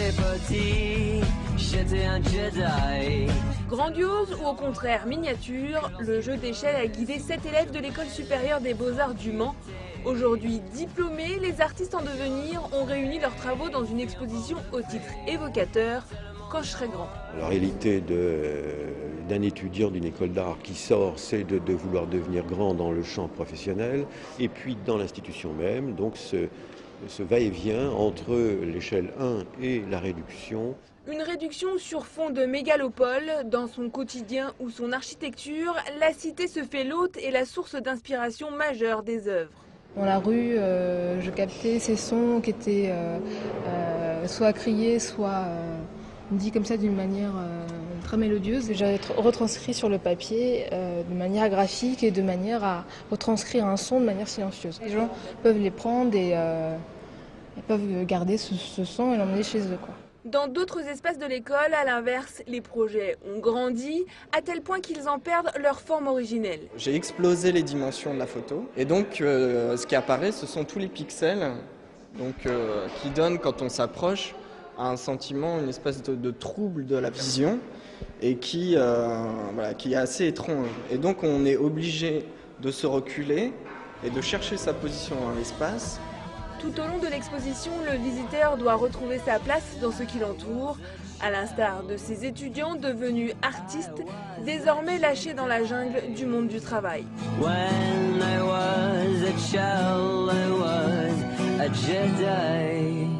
j'étais petit, j'étais un Jedi. Grandiose ou au contraire miniature, le jeu d'échelle a guidé 7 élèves de l'école supérieure des beaux-arts du Mans. Aujourd'hui diplômés, les artistes en devenir ont réuni leurs travaux dans une exposition au titre évocateur, Quand je serai grand. La réalité d'un étudiant d'une école d'art qui sort, c'est de vouloir devenir grand dans le champ professionnel et puis dans l'institution même, donc ce va-et-vient entre l'échelle 1 et la réduction. Une réduction sur fond de mégalopole. Dans son quotidien ou son architecture, la cité se fait l'hôte et la source d'inspiration majeure des œuvres. Dans la rue, je captais ces sons qui étaient soit criés, soit dit comme ça d'une manière très mélodieuse. J'ai retranscrit sur le papier de manière graphique et de manière à retranscrire un son de manière silencieuse. Les gens peuvent les prendre et peuvent garder ce son et l'emmener chez eux, quoi. Dans d'autres espaces de l'école, à l'inverse, les projets ont grandi à tel point qu'ils en perdent leur forme originelle. J'ai explosé les dimensions de la photo et donc ce qui apparaît, ce sont tous les pixels qui donnent, quand on s'approche, un sentiment, une espèce de trouble de la vision et qui est assez étrange. Et donc on est obligé de se reculer et de chercher sa position dans l'espace. Tout au long de l'exposition, le visiteur doit retrouver sa place dans ce qui l'entoure, à l'instar de ces étudiants devenus artistes, désormais lâchés dans la jungle du monde du travail. When I was a child, I was a Jedi.